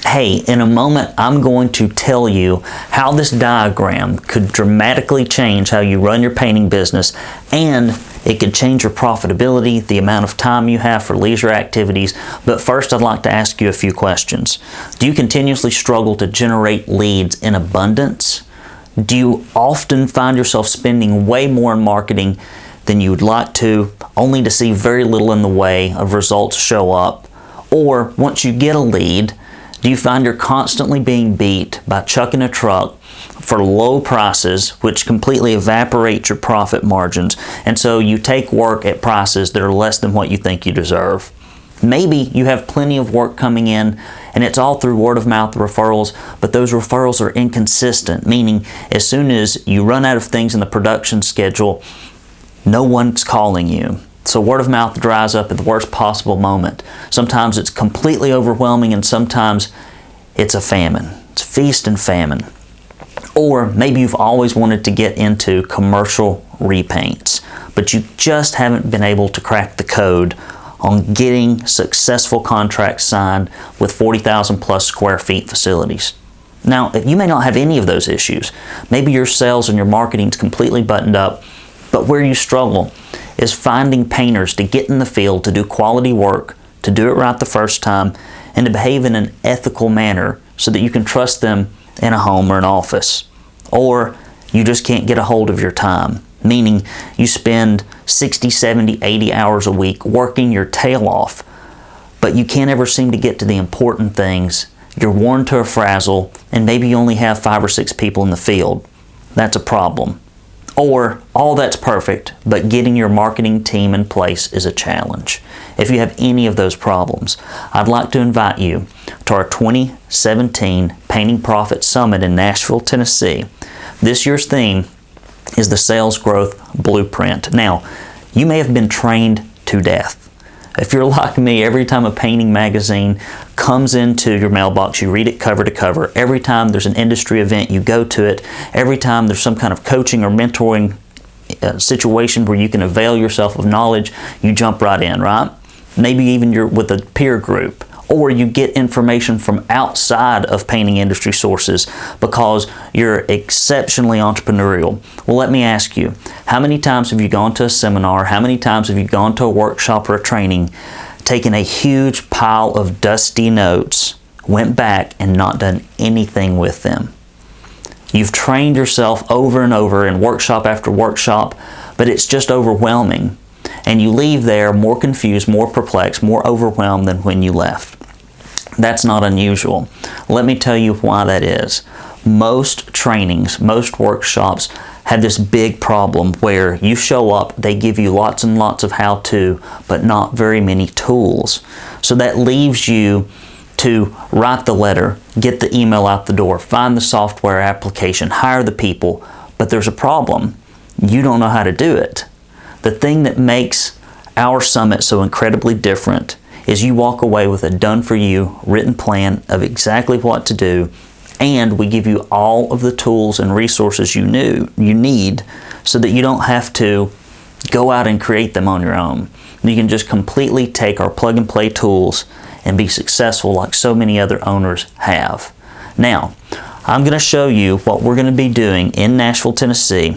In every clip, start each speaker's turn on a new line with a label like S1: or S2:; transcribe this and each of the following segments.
S1: Hey, in a moment, I'm going to tell you how this diagram could dramatically change how you run your painting business, and it could change your profitability, the amount of time you have for leisure activities. But first, I'd like to ask you a few questions. Do you continuously struggle to generate leads in abundance? Do you often find yourself spending way more in marketing than you would like to, only to see very little in the way of results show up? Or once you get a lead, do you find you're constantly being beat by chucking a truck for low prices, which completely evaporate your profit margins, and so you take work at prices that are less than what you think you deserve? Maybe you have plenty of work coming in and it's all through word of mouth referrals, but those referrals are inconsistent, meaning as soon as you run out of things in the production schedule, no one's calling you. So word of mouth dries up at the worst possible moment. Sometimes it's completely overwhelming, and sometimes it's a famine. It's feast and famine. Or maybe you've always wanted to get into commercial repaints, but you just haven't been able to crack the code on getting successful contracts signed with 40,000 plus square feet facilities. Now, you may not have any of those issues. Maybe your sales and your marketing is completely buttoned up, but where you struggle is finding painters to get in the field, to do quality work, to do it right the first time, and to behave in an ethical manner so that you can trust them in a home or an office. Or you just can't get a hold of your time, meaning you spend 60, 70, 80 hours a week working your tail off, but you can't ever seem to get to the important things. You're worn to a frazzle, and maybe you only have 5 or 6 people in the field. That's a problem. Or all that's perfect, but getting your marketing team in place is a challenge. If you have any of those problems, I'd like to invite you to our 2017 Painting Profit Summit in Nashville, Tennessee. This year's theme is the Sales Growth Blueprint. Now, you may have been trained to death. If you're like me, every time a painting magazine comes into your mailbox, you read it cover to cover. Every time there's an industry event, you go to it. Every time there's some kind of coaching or mentoring situation where you can avail yourself of knowledge, you jump right in, right? Maybe even you're with a peer group, or you get information from outside of painting industry sources because you're exceptionally entrepreneurial. Well, let me ask you, how many times have you gone to a seminar? How many times have you gone to a workshop or a training, taken a huge pile of dusty notes, went back and not done anything with them? You've trained yourself over and over in workshop after workshop, but it's just overwhelming. And you leave there more confused, more perplexed, more overwhelmed than when you left. That's not unusual. Let me tell you why that is. Most trainings, most workshops have this big problem where you show up, they give you lots and lots of how-to, but not very many tools. So that leaves you to write the letter, get the email out the door, find the software application, hire the people, but there's a problem. You don't know how to do it. The thing that makes our summit so incredibly different is you walk away with a done-for-you written plan of exactly what to do, and we give you all of the tools and resources you need so that you don't have to go out and create them on your own. You can just completely take our plug-and-play tools and be successful like so many other owners have. Now, I'm going to show you what we're going to be doing in Nashville, Tennessee,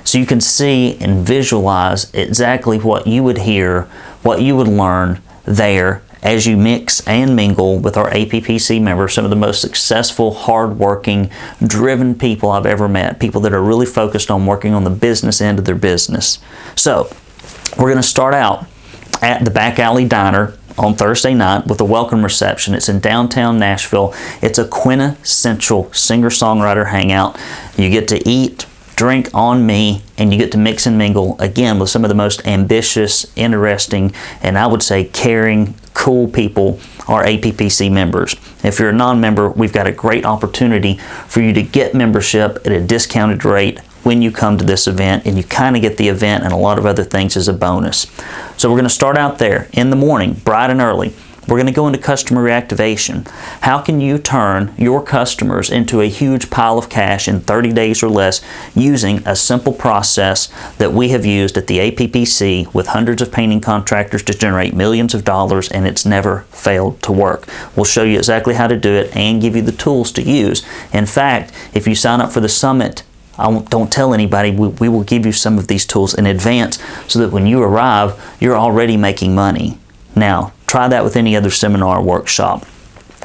S1: so you can see and visualize exactly what you would hear, what you would learn there as you mix and mingle with our APPC members, some of the most successful, hard-working, driven people I've ever met, people that are really focused on working on the business end of their business. So, we're going to start out at the Back Alley Diner on Thursday night with a welcome reception. It's in downtown Nashville. It's a quintessential singer-songwriter hangout. You get to eat, drink on me, and you get to mix and mingle again with some of the most ambitious, interesting, and I would say caring, cool people, our APPC members. If you're a non-member, we've got a great opportunity for you to get membership at a discounted rate when you come to this event, and you kind of get the event and a lot of other things as a bonus. So we're going to start out there in the morning, bright and early. We're going to go into customer reactivation. How can you turn your customers into a huge pile of cash in 30 days or less using a simple process that we have used at the APPC with hundreds of painting contractors to generate millions of dollars, and it's never failed to work. We'll show you exactly how to do it and give you the tools to use. In fact, if you sign up for the summit, don't tell anybody, we will give you some of these tools in advance so that when you arrive, you're already making money. Now, try that with any other seminar or workshop.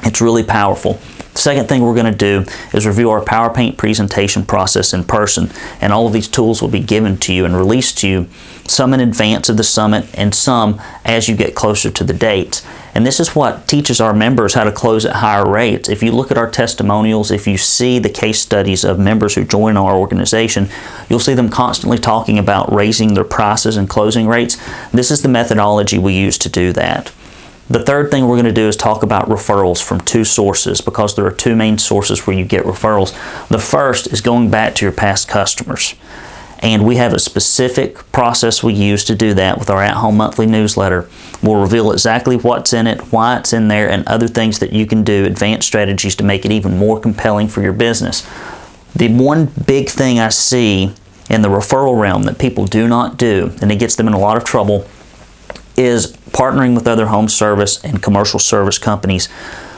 S1: It's really powerful. The second thing we're going to do is review our PowerPaint presentation process in person, and all of these tools will be given to you and released to you, some in advance of the summit and some as you get closer to the dates. And this is what teaches our members how to close at higher rates. If you look at our testimonials, if you see the case studies of members who join our organization, you'll see them constantly talking about raising their prices and closing rates. This is the methodology we use to do that. The third thing we're going to do is talk about referrals from two sources, because there are two main sources where you get referrals. The first is going back to your past customers. And we have a specific process we use to do that with our at-home monthly newsletter. We'll reveal exactly what's in it, why it's in there, and other things that you can do, advanced strategies to make it even more compelling for your business. The one big thing I see in the referral realm that people do not do, and it gets them in a lot of trouble, is partnering with other home service and commercial service companies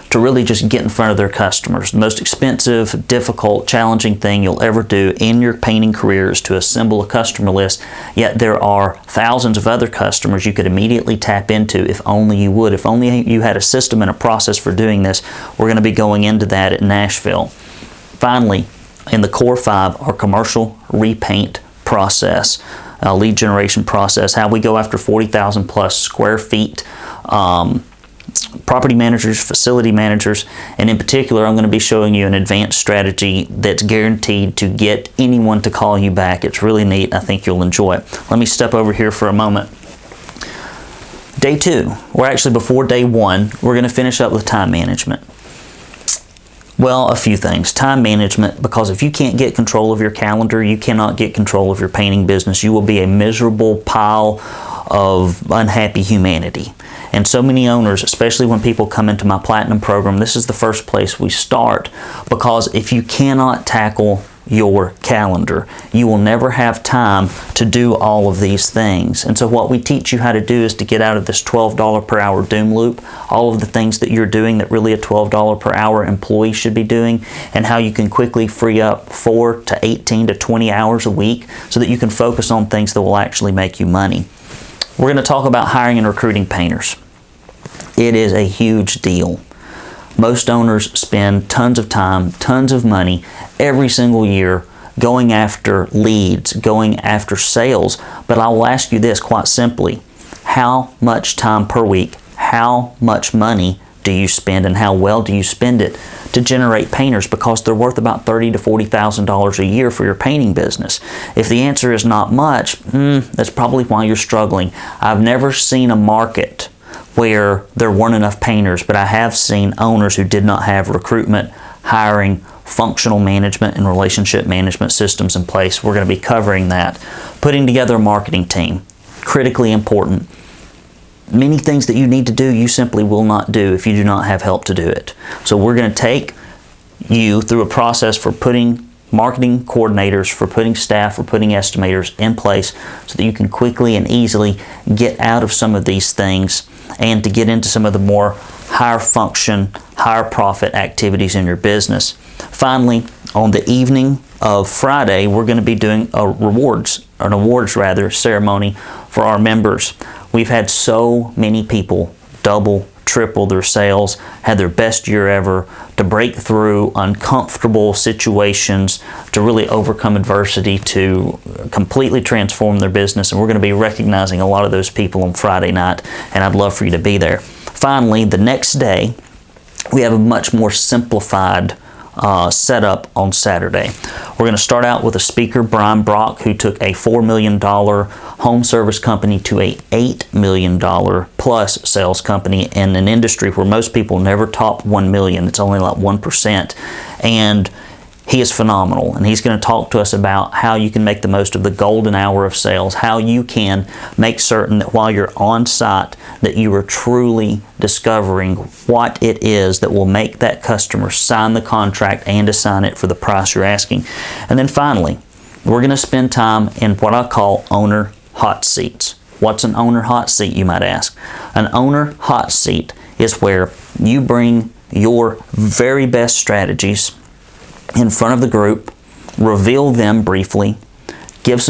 S1: to really just get in front of their customers. The most expensive, difficult, challenging thing you'll ever do in your painting career is to assemble a customer list, yet there are thousands of other customers you could immediately tap into if only you would. If only you had a system and a process for doing this. We're going to be going into that at Nashville. Finally, in the core 5, our commercial repaint process, lead generation process, how we go after 40,000 plus square feet, property managers, facility managers, and in particular, I'm going to be showing you an advanced strategy that's guaranteed to get anyone to call you back. It's really neat. I think you'll enjoy it. Let me step over here for a moment. Day 2, or actually before day 1, we're going to finish up with time management. Well, a few things. Time management, because if you can't get control of your calendar, you cannot get control of your painting business. You will be a miserable pile of unhappy humanity. And so many owners, especially when people come into my Platinum program, this is the first place we start, because if you cannot tackle your calendar, you will never have time to do all of these things. And so what we teach you how to do is to get out of this $12 per hour doom loop, all of the things that you're doing that really a $12 per hour employee should be doing, and how you can quickly free up 4 to 18 to 20 hours a week so that you can focus on things that will actually make you money. We're going to talk about hiring and recruiting painters. It is a huge deal. Most owners spend tons of time, tons of money every single year going after leads, going after sales. But I will ask you this quite simply: how much time per week, how much money do you spend, and how well do you spend it to generate painters? Because they're worth about $30,000 to $40,000 a year for your painting business. If the answer is not much, that's probably why you're struggling. I've never seen a market where there weren't enough painters, but I have seen owners who did not have recruitment, hiring, functional management, and relationship management systems in place. We're going to be covering that. Putting together a marketing team, critically important. Many things that you need to do, you simply will not do if you do not have help to do it. So we're going to take you through a process for putting marketing coordinators, for putting staff, for putting estimators in place so that you can quickly and easily get out of some of these things and to get into some of the more higher function, higher profit activities in your business. Finally, on the evening of Friday, we're going to be doing an awards ceremony for our members. We've had so many people double, triple their sales, had their best year ever, to break through uncomfortable situations, to really overcome adversity, to completely transform their business. And we're going to be recognizing a lot of those people on Friday night, and I'd love for you to be there. Finally, the next day, we have a much more simplified setup on Saturday. We're going to start out with a speaker, Brian Brock, who took a $4 million home service company to a $8 million plus sales company in an industry where most people never top 1 million. It's only like 1%. And He is phenomenal, and he's going to talk to us about how you can make the most of the golden hour of sales, how you can make certain that while you're on site that you are truly discovering what it is that will make that customer sign the contract and to sign it for the price you're asking. And then finally, we're going to spend time in what I call owner hot seats. What's an owner hot seat, you might ask? An owner hot seat is where you bring your very best strategies in front of the group, reveal them briefly, give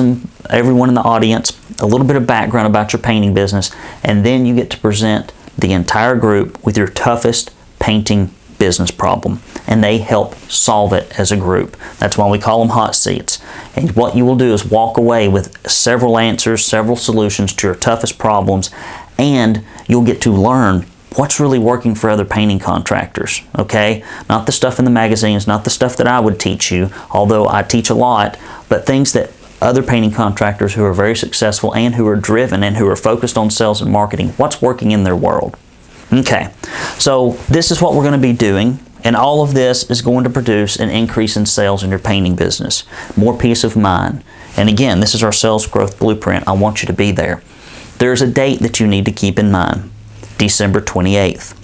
S1: everyone in the audience a little bit of background about your painting business, and then you get to present the entire group with your toughest painting business problem, and they help solve it as a group. That's why we call them hot seats. And what you will do is walk away with several answers, several solutions to your toughest problems, and you'll get to learn what's really working for other painting contractors, okay? Not the stuff in the magazines, not the stuff that I would teach you, although I teach a lot, but things that other painting contractors who are very successful and who are driven and who are focused on sales and marketing, what's working in their world. Okay, so this is what we're going to be doing, and all of this is going to produce an increase in sales in your painting business, more peace of mind. And again, this is our sales growth blueprint. I want you to be there. There's a date that you need to keep in mind. December 28th.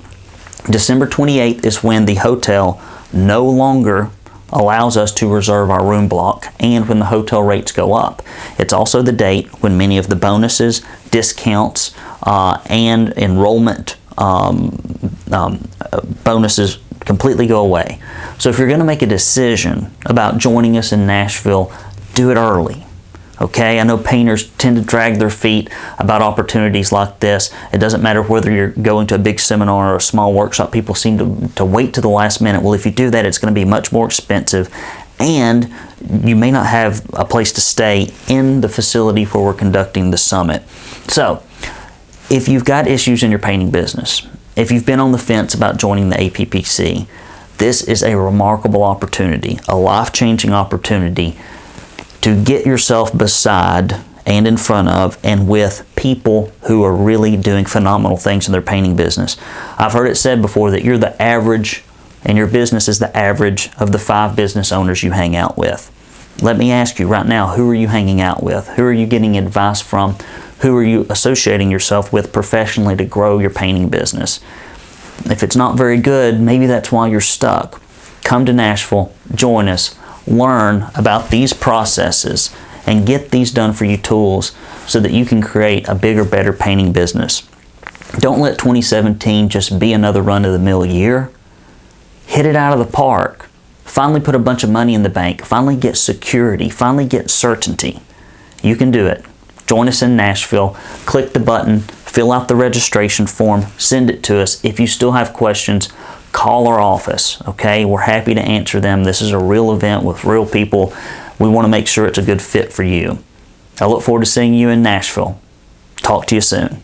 S1: December 28th is when the hotel no longer allows us to reserve our room block and when the hotel rates go up. It's also the date when many of the bonuses, discounts, and enrollment bonuses completely go away. So if you're going to make a decision about joining us in Nashville, do it early. Okay, I know painters tend to drag their feet about opportunities like this. It doesn't matter whether you're going to a big seminar or a small workshop. People seem to wait to the last minute. Well, if you do that, it's going to be much more expensive, and you may not have a place to stay in the facility where we're conducting the summit. So, if you've got issues in your painting business, if you've been on the fence about joining the APPC, this is a remarkable opportunity, a life-changing opportunity to get yourself beside and in front of and with people who are really doing phenomenal things in their painting business. I've heard it said before that you're the average, and your business is the average of the 5 business owners you hang out with. Let me ask you right now, who are you hanging out with? Who are you getting advice from? Who are you associating yourself with professionally to grow your painting business? If it's not very good, maybe that's why you're stuck. Come to Nashville, join us, learn about these processes, and get these done for you tools so that you can create a bigger, better painting business. Don't let 2017 just be another run-of-the-mill year. Hit it out of the park. Finally put a bunch of money in the bank. Finally get security. Finally get certainty. You can do it. Join us in Nashville. Click the button. Fill out the registration form. Send it to us. If you still have questions, call our office, okay? We're happy to answer them. This is a real event with real people. We want to make sure it's a good fit for you. I look forward to seeing you in Nashville. Talk to you soon.